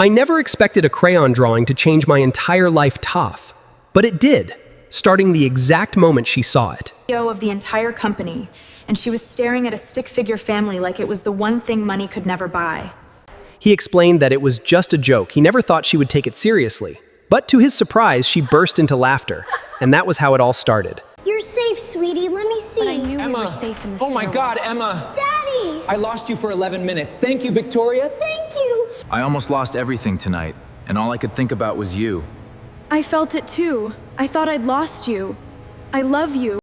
I never expected a crayon drawing to change my entire life tough, but it did, starting the exact moment she saw it. CEO of the entire company, and she was staring at a stick figure family like it was the one thing money could never buy. He explained that it was just a joke. He never thought she would take it seriously. But to his surprise, she burst into laughter, and that was how it all started. You're safe, sweetie. Let me see. But I knew Emma, we were safe in the oh my stairwell. God, Emma! Daddy! I lost you for 11 minutes. Thank you, Victoria. Thank you! I almost lost everything tonight, and all I could think about was you. I felt it too. I thought I'd lost you. I love you.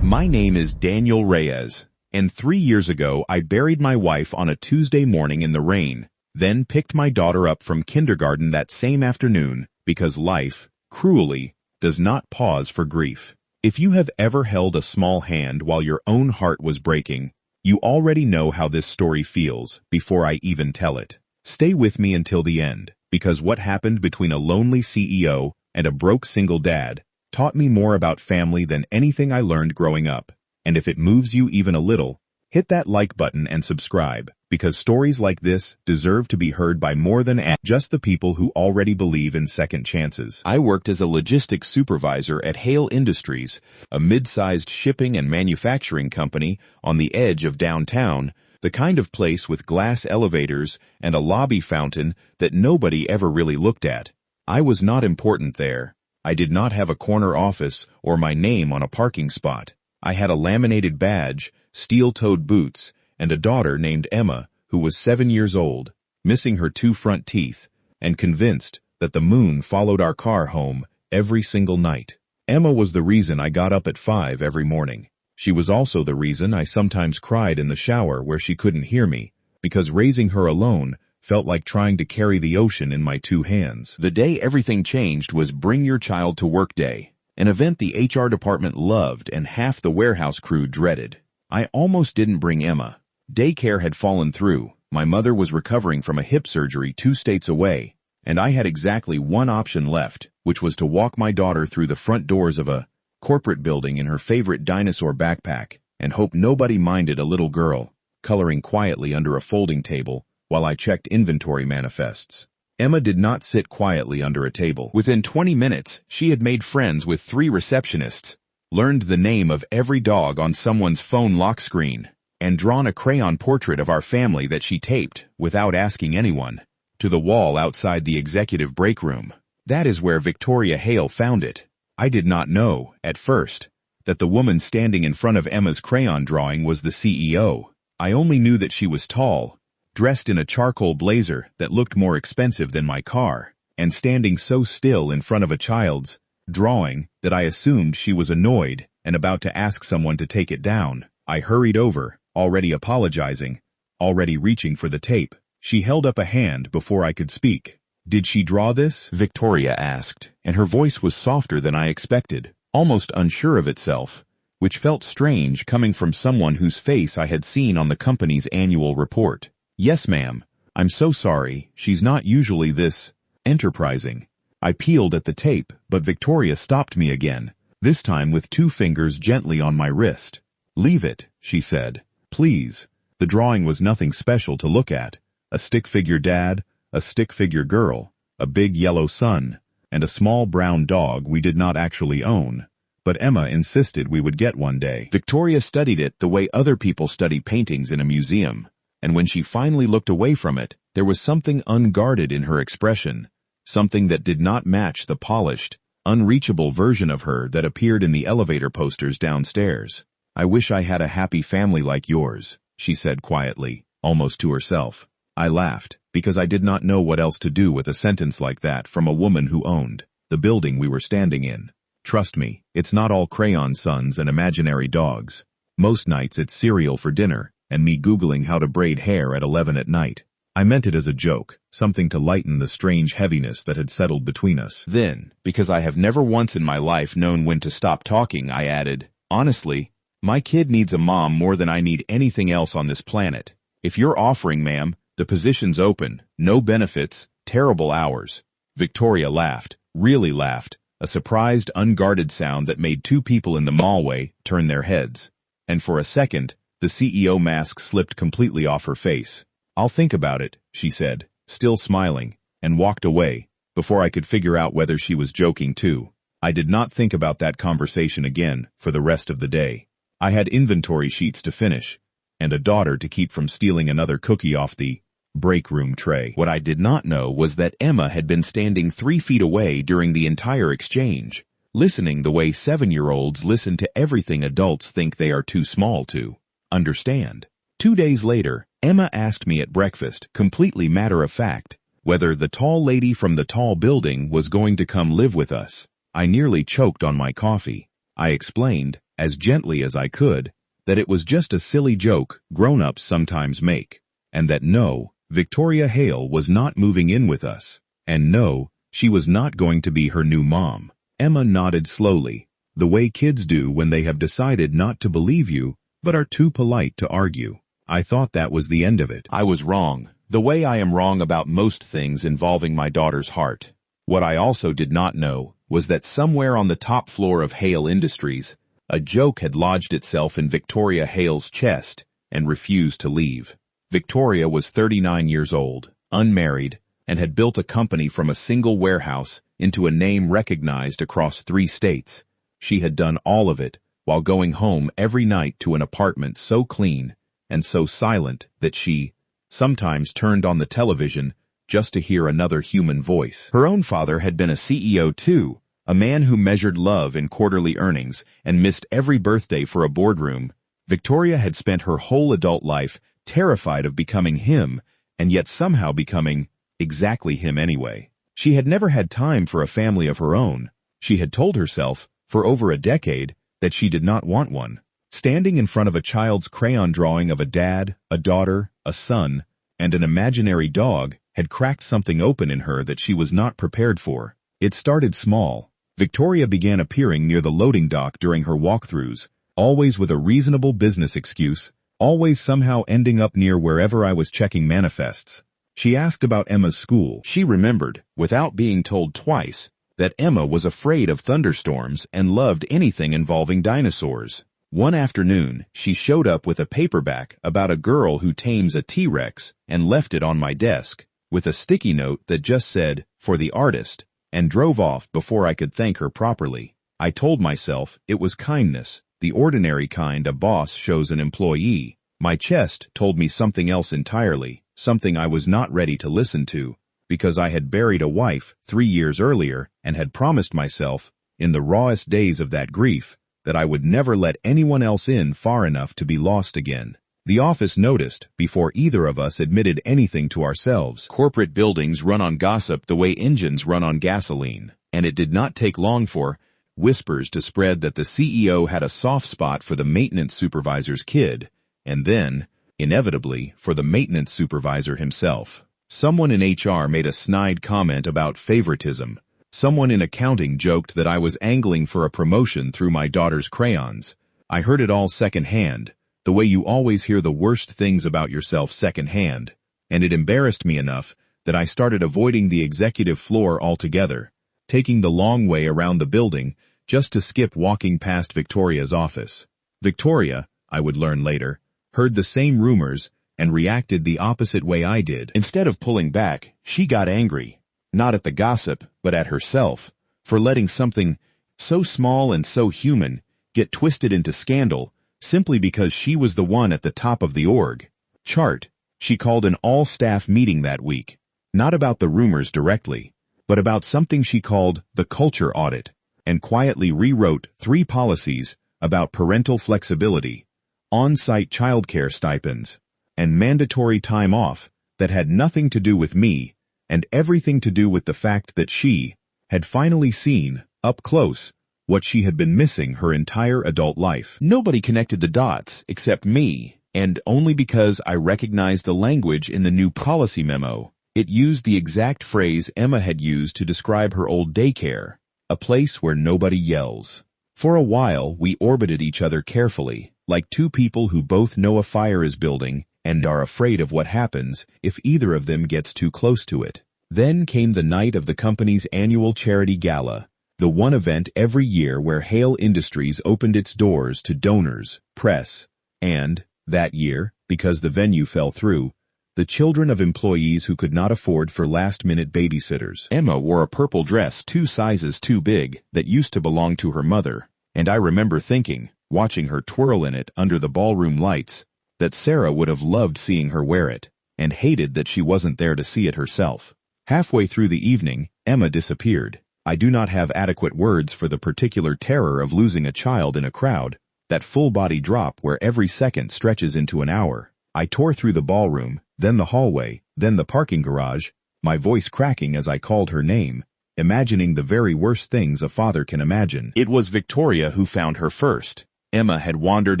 My name is Daniel Reyes, and 3 years ago I buried my wife on a Tuesday morning in the rain, then picked my daughter up from kindergarten that same afternoon because life, cruelly, does not pause for grief. If you have ever held a small hand while your own heart was breaking, you already know how this story feels before I even tell it. Stay with me until the end, because what happened between a lonely CEO and a broke single dad taught me more about family than anything I learned growing up. And if it moves you even a little, hit that like button and subscribe, because stories like this deserve to be heard by more than just the people who already believe in second chances. I worked as a logistics supervisor at Hale Industries, a mid-sized shipping and manufacturing company on the edge of downtown, the kind of place with glass elevators and a lobby fountain that nobody ever really looked at. I was not important there. I did not have a corner office or my name on a parking spot. I had a laminated badge, steel-toed boots, and a daughter named Emma, who was 7 years old, missing her 2 front teeth, and convinced that the moon followed our car home every single night. Emma was the reason I got up at 5 every morning. She was also the reason I sometimes cried in the shower where she couldn't hear me, because raising her alone felt like trying to carry the ocean in my 2 hands. The day everything changed was Bring Your Child to Work Day, an event the HR department loved and half the warehouse crew dreaded. I almost didn't bring Emma. Daycare had fallen through, my mother was recovering from a hip surgery 2 states away, and I had exactly one option left, which was to walk my daughter through the front doors of a corporate building in her favorite dinosaur backpack and hope nobody minded a little girl, coloring quietly under a folding table while I checked inventory manifests. Emma did not sit quietly under a table. Within 20 minutes, she had made friends with 3 receptionists, learned the name of every dog on someone's phone lock screen, and drawn a crayon portrait of our family that she taped, without asking anyone, to the wall outside the executive break room. That is where Victoria Hale found it. I did not know, at first, that the woman standing in front of Emma's crayon drawing was the CEO. I only knew that she was tall, dressed in a charcoal blazer that looked more expensive than my car, and standing so still in front of a child's drawing that I assumed she was annoyed and about to ask someone to take it down. I hurried over, already apologizing, already reaching for the tape. She held up a hand before I could speak. "Did she draw this?" Victoria asked, and her voice was softer than I expected, almost unsure of itself, which felt strange coming from someone whose face I had seen on the company's annual report. "Yes, ma'am. I'm so sorry, she's not usually this enterprising." I peeled at the tape, but Victoria stopped me again, this time with 2 fingers gently on my wrist. "Leave it," she said. "Please." The drawing was nothing special to look at. A stick figure dad, a stick figure girl, a big yellow sun, and a small brown dog we did not actually own, but Emma insisted we would get one day. Victoria studied it the way other people study paintings in a museum, and when she finally looked away from it, there was something unguarded in her expression, something that did not match the polished, unreachable version of her that appeared in the elevator posters downstairs. "I wish I had a happy family like yours," she said quietly, almost to herself. I laughed, because I did not know what else to do with a sentence like that from a woman who owned the building we were standing in. Trust me, it's not all crayon suns and imaginary dogs. Most nights it's cereal for dinner, and me Googling how to braid hair at 11 at night. I meant it as a joke, something to lighten the strange heaviness that had settled between us. Then, because I have never once in my life known when to stop talking, I added, "Honestly, my kid needs a mom more than I need anything else on this planet. If you're offering, ma'am, the position's open, no benefits, terrible hours." Victoria laughed, really laughed, a surprised, unguarded sound that made 2 people in the mallway turn their heads. And for a second, the CEO mask slipped completely off her face. "I'll think about it," she said, still smiling, and walked away, before I could figure out whether she was joking too. I did not think about that conversation again for the rest of the day. I had inventory sheets to finish, and a daughter to keep from stealing another cookie off the break room tray. What I did not know was that Emma had been standing 3 feet away during the entire exchange, listening the way 7-year-olds listen to everything adults think they are too small to understand. 2 days later, Emma asked me at breakfast, completely matter-of-fact, whether the tall lady from the tall building was going to come live with us. I nearly choked on my coffee. I explained, as gently as I could, that it was just a silly joke grown-ups sometimes make, and that no, Victoria Hale was not moving in with us, and no, she was not going to be her new mom. Emma nodded slowly, the way kids do when they have decided not to believe you, but are too polite to argue. I thought that was the end of it. I was wrong, the way I am wrong about most things involving my daughter's heart. What I also did not know was that somewhere on the top floor of Hale Industries, a joke had lodged itself in Victoria Hale's chest and refused to leave. Victoria was 39 years old, unmarried, and had built a company from a single warehouse into a name recognized across 3 states. She had done all of it while going home every night to an apartment so clean and so silent that she sometimes turned on the television just to hear another human voice. Her own father had been a CEO too, a man who measured love in quarterly earnings and missed every birthday for a boardroom. Victoria had spent her whole adult life terrified of becoming him, and yet somehow becoming exactly him anyway. She had never had time for a family of her own. She had told herself, for over a decade, that she did not want one. Standing in front of a child's crayon drawing of a dad, a daughter, a son, and an imaginary dog had cracked something open in her that she was not prepared for. It started small. Victoria began appearing near the loading dock during her walkthroughs, always with a reasonable business excuse, always somehow ending up near wherever I was checking manifests. She asked about Emma's school. She remembered, without being told twice, that Emma was afraid of thunderstorms and loved anything involving dinosaurs. One afternoon, she showed up with a paperback about a girl who tames a T-Rex and left it on my desk, with a sticky note that just said, "For the artist," and drove off before I could thank her properly. I told myself it was kindness, the ordinary kind a boss shows an employee. My chest told me something else entirely, something I was not ready to listen to, because I had buried a wife 3 years earlier and had promised myself, in the rawest days of that grief, that I would never let anyone else in far enough to be lost again. The office noticed, before either of us admitted anything to ourselves. Corporate buildings run on gossip the way engines run on gasoline, and it did not take long for whispers to spread that the CEO had a soft spot for the maintenance supervisor's kid, and then, inevitably, for the maintenance supervisor himself. Someone in HR made a snide comment about favoritism. Someone in accounting joked that I was angling for a promotion through my daughter's crayons. I heard it all secondhand, the way you always hear the worst things about yourself secondhand, and it embarrassed me enough that I started avoiding the executive floor altogether, taking the long way around the building just to skip walking past Victoria's office. Victoria, I would learn later, heard the same rumors and reacted the opposite way I did. Instead of pulling back, she got angry. Not at the gossip, but at herself, for letting something so small and so human get twisted into scandal simply because she was the one at the top of the org chart. She called an all-staff meeting that week, not about the rumors directly, but about something she called the culture audit, and quietly rewrote 3 policies about parental flexibility, on-site childcare stipends, and mandatory time off that had nothing to do with me and everything to do with the fact that she had finally seen, up close, what she had been missing her entire adult life. Nobody connected the dots except me, and only because I recognized the language in the new policy memo. It used the exact phrase Emma had used to describe her old daycare, a place where nobody yells. For a while, we orbited each other carefully, like 2 people who both know a fire is building and are afraid of what happens if either of them gets too close to it. Then came the night of the company's annual charity gala, the one event every year where Hale Industries opened its doors to donors, press, and, that year, because the venue fell through, the children of employees who could not afford for last-minute babysitters. Emma wore a purple dress 2 sizes too big that used to belong to her mother, and I remember thinking, watching her twirl in it under the ballroom lights, that Sarah would have loved seeing her wear it, and hated that she wasn't there to see it herself. Halfway through the evening, Emma disappeared. I do not have adequate words for the particular terror of losing a child in a crowd, that full-body drop where every second stretches into an hour. I tore through the ballroom, then the hallway, then the parking garage, my voice cracking as I called her name, imagining the very worst things a father can imagine. It was Victoria who found her first. Emma had wandered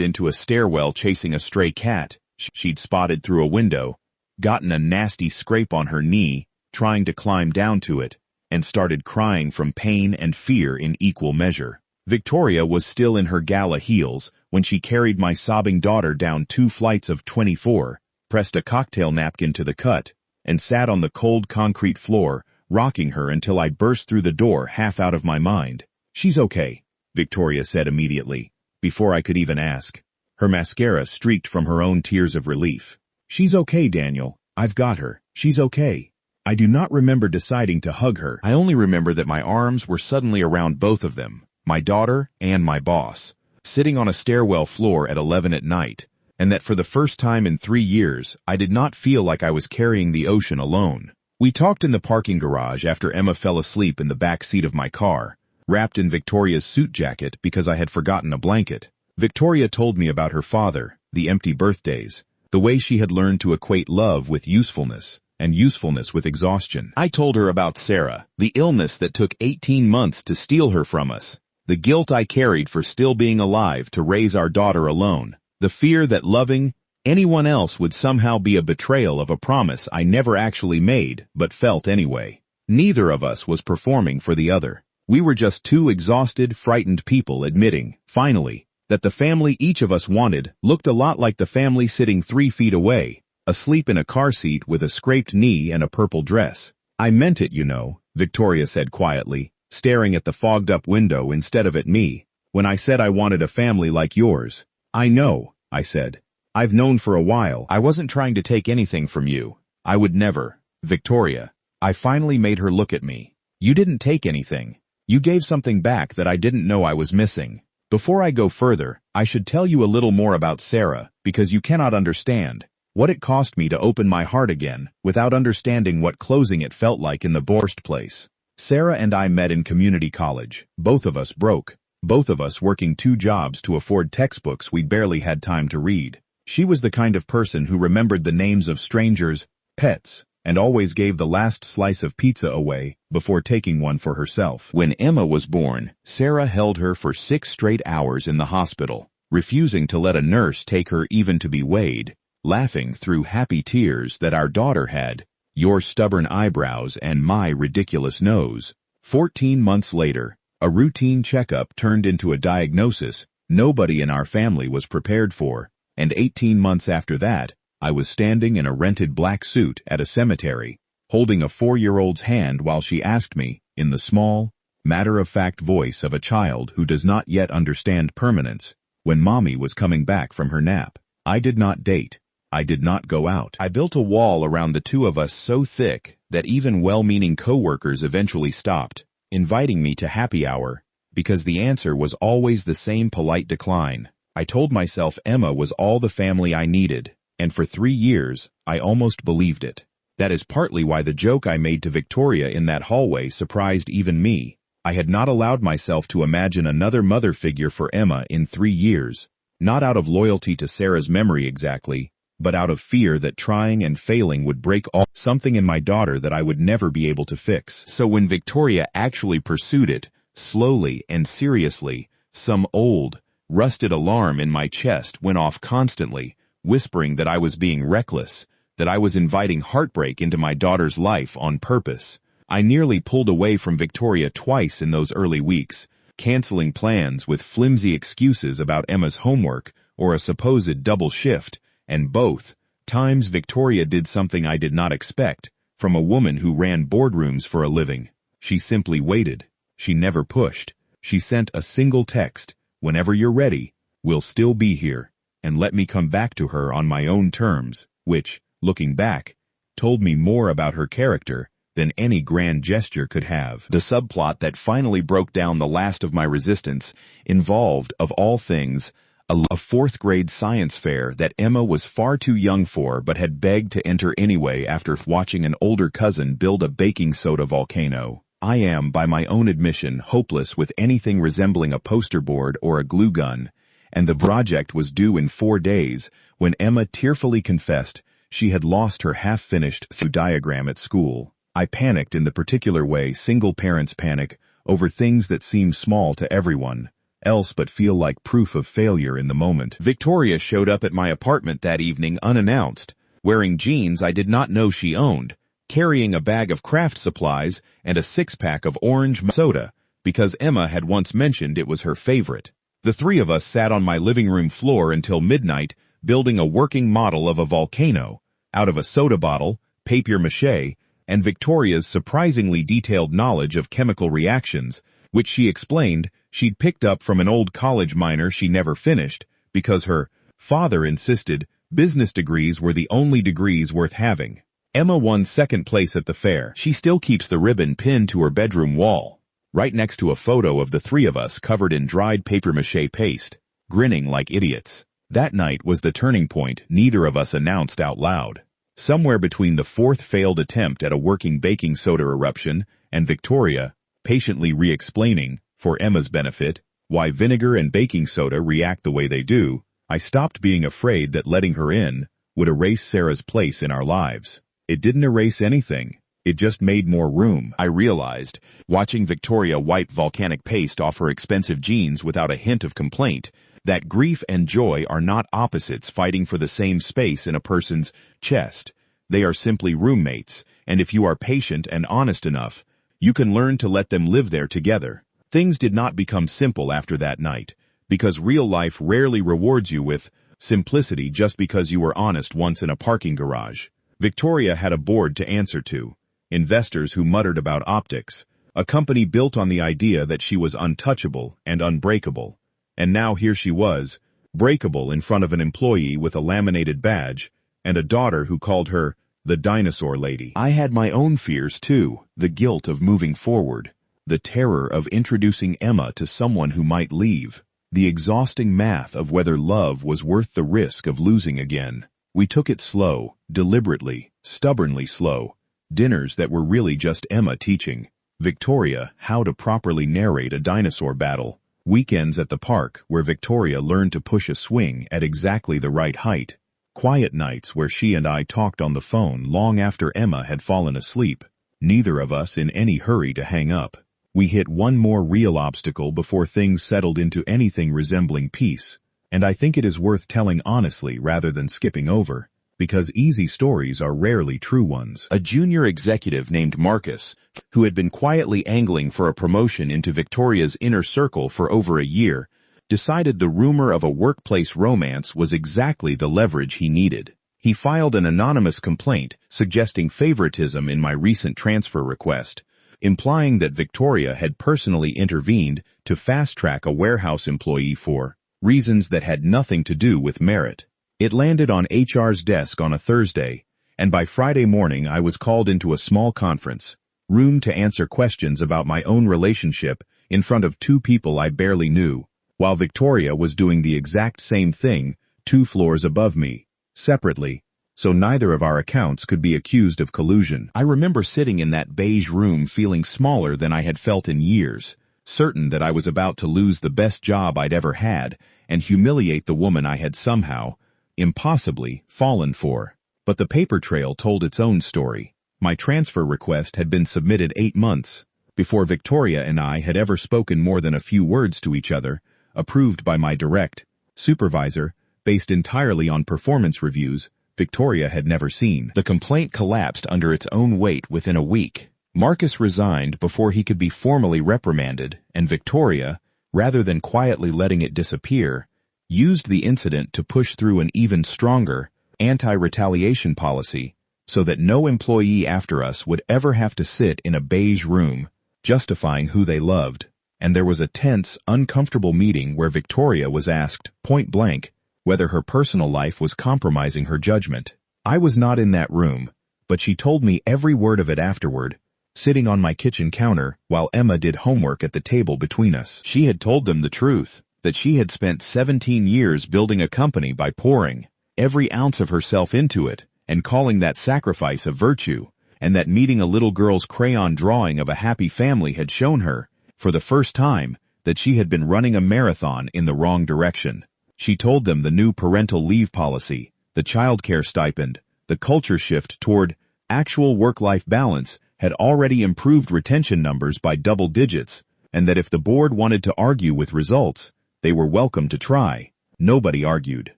into a stairwell chasing a stray cat she'd spotted through a window, gotten a nasty scrape on her knee, trying to climb down to it, and started crying from pain and fear in equal measure. Victoria was still in her gala heels when she carried my sobbing daughter down 2 flights of 24, pressed a cocktail napkin to the cut, and sat on the cold concrete floor, rocking her until I burst through the door half out of my mind. "She's okay," Victoria said immediately, before I could even ask. Her mascara streaked from her own tears of relief. "She's okay, Daniel. I've got her. She's okay." I do not remember deciding to hug her. I only remember that my arms were suddenly around both of them, my daughter and my boss, sitting on a stairwell floor at 11 at night, and that for the first time in 3 years, I did not feel like I was carrying the ocean alone. We talked in the parking garage after Emma fell asleep in the back seat of my car, wrapped in Victoria's suit jacket because I had forgotten a blanket. Victoria told me about her father, the empty birthdays, the way she had learned to equate love with usefulness, and usefulness with exhaustion. I told her about Sarah, the illness that took 18 months to steal her from us, the guilt I carried for still being alive to raise our daughter alone, the fear that loving anyone else would somehow be a betrayal of a promise I never actually made but felt anyway. Neither of us was performing for the other. We were just 2 exhausted, frightened people admitting, finally, that the family each of us wanted looked a lot like the family sitting 3 feet away, asleep in a car seat with a scraped knee and a purple dress. "I meant it, you know," Victoria said quietly, staring at the fogged-up window instead of at me, "when I said I wanted a family like yours." "I know," I said. "I've known for a while. I wasn't trying to take anything from you. I would never." "Victoria." I finally made her look at me. "You didn't take anything. You gave something back that I didn't know I was missing." Before I go further, I should tell you a little more about Sarah, because you cannot understand what it cost me to open my heart again without understanding what closing it felt like in the worst place. Sarah and I met in community college, both of us broke, both of us working 2 jobs to afford textbooks we barely had time to read. She was the kind of person who remembered the names of strangers, pets, and always gave the last slice of pizza away before taking one for herself. When Emma was born, Sarah held her for 6 straight hours in the hospital, refusing to let a nurse take her even to be weighed, laughing through happy tears that our daughter had your stubborn eyebrows and my ridiculous nose. 14 months later, a routine checkup turned into a diagnosis nobody in our family was prepared for, and 18 months after that, I was standing in a rented black suit at a cemetery, holding a 4-year-old's hand while she asked me, in the small, matter-of-fact voice of a child who does not yet understand permanence, when Mommy was coming back from her nap. I did not date. I did not go out. I built a wall around the 2 of us so thick that even well-meaning coworkers eventually stopped, inviting me to happy hour, because the answer was always the same polite decline. I told myself Emma was all the family I needed, and for 3 years, I almost believed it. That is partly why the joke I made to Victoria in that hallway surprised even me. I had not allowed myself to imagine another mother figure for Emma in 3 years, not out of loyalty to Sarah's memory exactly, but out of fear that trying and failing would break something in my daughter that I would never be able to fix. So when Victoria actually pursued it, slowly and seriously, some old, rusted alarm in my chest went off constantly, whispering that I was being reckless, that I was inviting heartbreak into my daughter's life on purpose. I nearly pulled away from Victoria twice in those early weeks, canceling plans with flimsy excuses about Emma's homework or a supposed double shift, and both times Victoria did something I did not expect from a woman who ran boardrooms for a living. She simply waited. She never pushed. She sent a single text, "Whenever you're ready, we'll still be here," and let me come back to her on my own terms, which, looking back, told me more about her character than any grand gesture could have. The subplot that finally broke down the last of my resistance involved, of all things, a fourth-grade science fair that Emma was far too young for but had begged to enter anyway after watching an older cousin build a baking soda volcano. I am, by my own admission, hopeless with anything resembling a poster board or a glue gun, and the project was due in 4 days when Emma tearfully confessed she had lost her half-finished diagram at school. I panicked in the particular way single parents panic over things that seem small to everyone else but feel like proof of failure in the moment. Victoria showed up at my apartment that evening unannounced, wearing jeans I did not know she owned, carrying a bag of craft supplies and a 6-pack of orange soda, because Emma had once mentioned it was her favorite. The three of us sat on my living room floor until midnight, building a working model of a volcano, out of a soda bottle, papier-mâché, and Victoria's surprisingly detailed knowledge of chemical reactions, which she explained she'd picked up from an old college minor she never finished, because her father insisted business degrees were the only degrees worth having. Emma won second place at the fair. She still keeps the ribbon pinned to her bedroom wall, right next to a photo of the three of us covered in dried papier-mâché paste, grinning like idiots. That night was the turning point neither of us announced out loud. Somewhere between the fourth failed attempt at a working baking soda eruption and Victoria patiently re-explaining, for Emma's benefit, why vinegar and baking soda react the way they do, I stopped being afraid that letting her in would erase Sarah's place in our lives. It didn't erase anything. It just made more room. I realized, watching Victoria wipe volcanic paste off her expensive jeans without a hint of complaint, that grief and joy are not opposites fighting for the same space in a person's chest. They are simply roommates, and if you are patient and honest enough, you can learn to let them live there together. Things did not become simple after that night, because real life rarely rewards you with simplicity just because you were honest once in a parking garage. Victoria had a board to answer to, investors who muttered about optics, a company built on the idea that she was untouchable and unbreakable. And now here she was, breakable in front of an employee with a laminated badge, and a daughter who called her the dinosaur lady. I had my own fears too, the guilt of moving forward, the terror of introducing Emma to someone who might leave, the exhausting math of whether love was worth the risk of losing again. We took it slow, deliberately, stubbornly slow, dinners that were really just Emma teaching Victoria how to properly narrate a dinosaur battle, weekends at the park where Victoria learned to push a swing at exactly the right height, quiet nights where she and I talked on the phone long after Emma had fallen asleep, neither of us in any hurry to hang up. We hit one more real obstacle before things settled into anything resembling peace, and I think it is worth telling honestly rather than skipping over, because easy stories are rarely true ones. A junior executive named Marcus, who had been quietly angling for a promotion into Victoria's inner circle for over a year, decided the rumor of a workplace romance was exactly the leverage he needed. He filed an anonymous complaint suggesting favoritism in my recent transfer request, implying that Victoria had personally intervened to fast-track a warehouse employee for reasons that had nothing to do with merit. It landed on HR's desk on a Thursday, and by Friday morning I was called into a small conference room to answer questions about my own relationship in front of two people I barely knew, while Victoria was doing the exact same thing 2 floors above me, separately, so neither of our accounts could be accused of collusion. I remember sitting in that beige room feeling smaller than I had felt in years, certain that I was about to lose the best job I'd ever had and humiliate the woman I had somehow, impossibly, fallen for. But the paper trail told its own story. My transfer request had been submitted 8 months before Victoria and I had ever spoken more than a few words to each other, approved by my direct supervisor, based entirely on performance reviews Victoria had never seen. The complaint collapsed under its own weight within a week. Marcus resigned before he could be formally reprimanded, and Victoria, rather than quietly letting it disappear, used the incident to push through an even stronger anti-retaliation policy so that no employee after us would ever have to sit in a beige room, justifying who they loved. And there was a tense, uncomfortable meeting where Victoria was asked, point blank, whether her personal life was compromising her judgment. I was not in that room, but she told me every word of it afterward, sitting on my kitchen counter while Emma did homework at the table between us. She had told them the truth, that she had spent 17 years building a company by pouring every ounce of herself into it and calling that sacrifice a virtue, and that meeting a little girl's crayon drawing of a happy family had shown her, for the first time, that she had been running a marathon in the wrong direction. She told them the new parental leave policy, the childcare stipend, the culture shift toward actual work-life balance had already improved retention numbers by double digits, and that if the board wanted to argue with results, they were welcome to try. Nobody argued.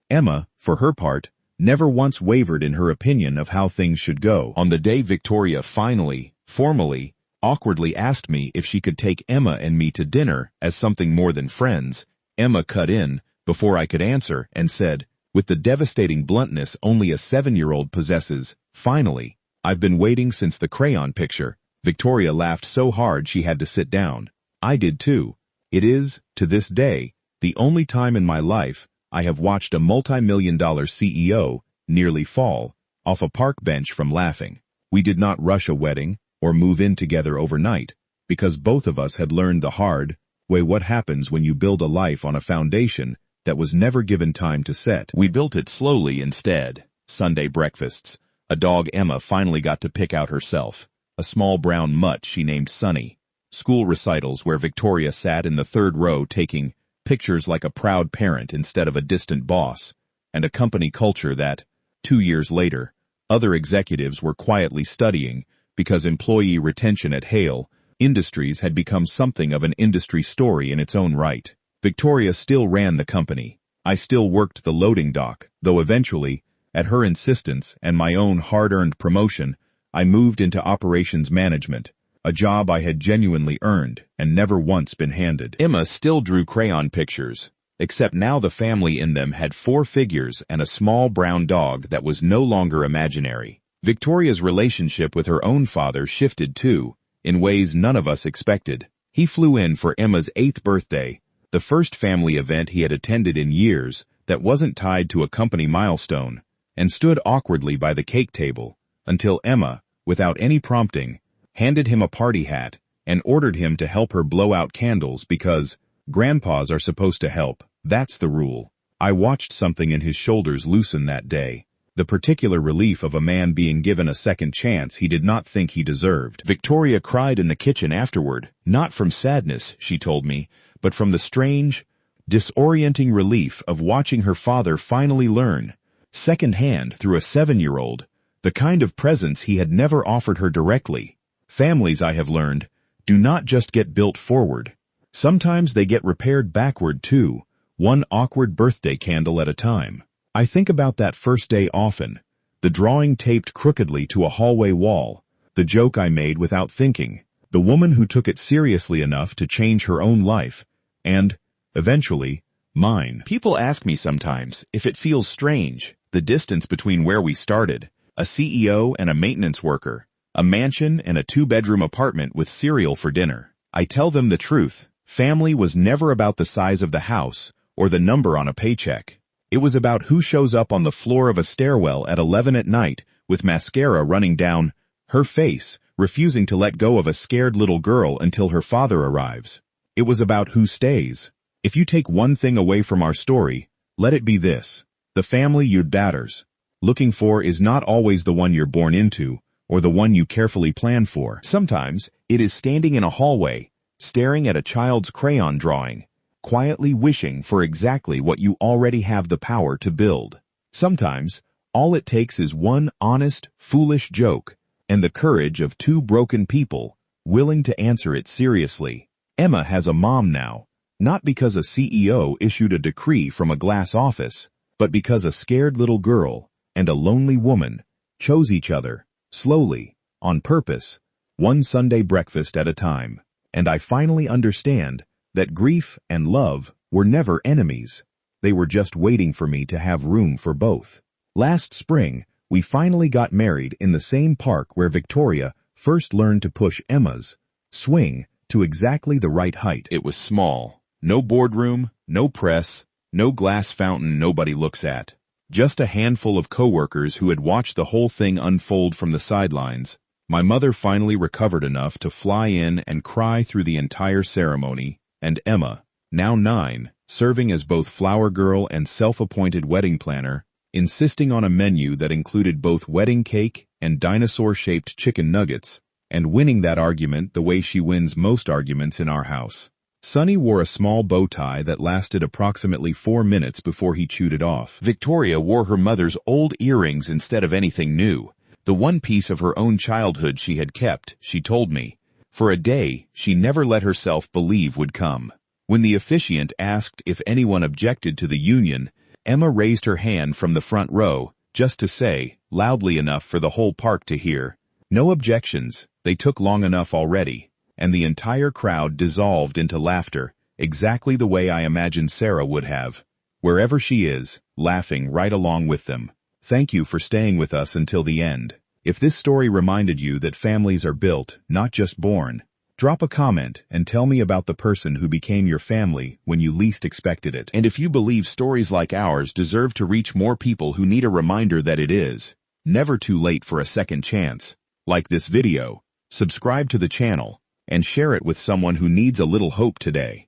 Emma, for her part, never once wavered in her opinion of how things should go. On the day Victoria finally, formally, awkwardly asked me if she could take Emma and me to dinner as something more than friends, Emma cut in, before I could answer, and said, with the devastating bluntness only a 7-year-old possesses, finally, I've been waiting since the crayon picture. Victoria laughed so hard she had to sit down. I did too. It is, to this day, the only time in my life I have watched a multi-million-dollar CEO nearly fall off a park bench from laughing. We did not rush a wedding or move in together overnight, because both of us had learned the hard way what happens when you build a life on a foundation that was never given time to set. We built it slowly instead. Sunday breakfasts. A dog Emma finally got to pick out herself. A small brown mutt she named Sunny. School recitals where Victoria sat in the third row taking pictures like a proud parent instead of a distant boss. And a company culture that, 2 years later, other executives were quietly studying because employee retention at Hale Industries had become something of an industry story in its own right. Victoria still ran the company. I still worked the loading dock, though eventually, at her insistence and my own hard-earned promotion, I moved into operations management, a job I had genuinely earned and never once been handed. Emma still drew crayon pictures, except now the family in them had 4 figures and a small brown dog that was no longer imaginary. Victoria's relationship with her own father shifted too, in ways none of us expected. He flew in for Emma's 8th birthday, the first family event he had attended in years that wasn't tied to a company milestone, and stood awkwardly by the cake table until Emma, without any prompting, handed him a party hat and ordered him to help her blow out candles because grandpas are supposed to help. That's the rule. I watched something in his shoulders loosen that day, the particular relief of a man being given a second chance he did not think he deserved. Victoria cried in the kitchen afterward, not from sadness, she told me, but from the strange, disorienting relief of watching her father finally learn, second-hand through a 7-year-old, the kind of presence he had never offered her directly. Families, I have learned, do not just get built forward. Sometimes they get repaired backward too, one awkward birthday candle at a time. I think about that first day often, the drawing taped crookedly to a hallway wall, the joke I made without thinking, the woman who took it seriously enough to change her own life, and, eventually, mine. People ask me sometimes if it feels strange, the distance between where we started, a CEO and a maintenance worker, a mansion and a 2-bedroom apartment with cereal for dinner. I tell them the truth. Family was never about the size of the house or the number on a paycheck. It was about who shows up on the floor of a stairwell at 11 at night with mascara running down her face, refusing to let go of a scared little girl until her father arrives. It was about who stays. If you take one thing away from our story, let it be this. The family you'd batters looking for is not always the one you're born into or the one you carefully plan for. Sometimes it is standing in a hallway, staring at a child's crayon drawing, quietly wishing for exactly what you already have the power to build. Sometimes all it takes is one honest, foolish joke and the courage of 2 broken people willing to answer it seriously. Emma has a mom now, not because a CEO issued a decree from a glass office, but because a scared little girl and a lonely woman chose each other, slowly, on purpose, one Sunday breakfast at a time. And I finally understand that grief and love were never enemies. They were just waiting for me to have room for both. Last spring, we finally got married in the same park where Victoria first learned to push Emma's swing to exactly the right height. It was small. No boardroom, no press, no glass fountain nobody looks at. Just a handful of coworkers who had watched the whole thing unfold from the sidelines. My mother finally recovered enough to fly in and cry through the entire ceremony, and Emma, now 9, serving as both flower girl and self-appointed wedding planner, insisting on a menu that included both wedding cake and dinosaur-shaped chicken nuggets, and winning that argument the way she wins most arguments in our house. Sonny wore a small bow tie that lasted approximately 4 minutes before he chewed it off. Victoria wore her mother's old earrings instead of anything new, the one piece of her own childhood she had kept, she told me, for a day she never let herself believe would come. When the officiant asked if anyone objected to the union, Emma raised her hand from the front row, just to say, loudly enough for the whole park to hear, "No objections, they took long enough already," and the entire crowd dissolved into laughter, exactly the way I imagined Sarah would have, wherever she is, laughing right along with them. Thank you for staying with us until the end. If this story reminded you that families are built, not just born, drop a comment and tell me about the person who became your family when you least expected it. And if you believe stories like ours deserve to reach more people who need a reminder that it is never too late for a second chance, like this video, subscribe to the channel, and share it with someone who needs a little hope today.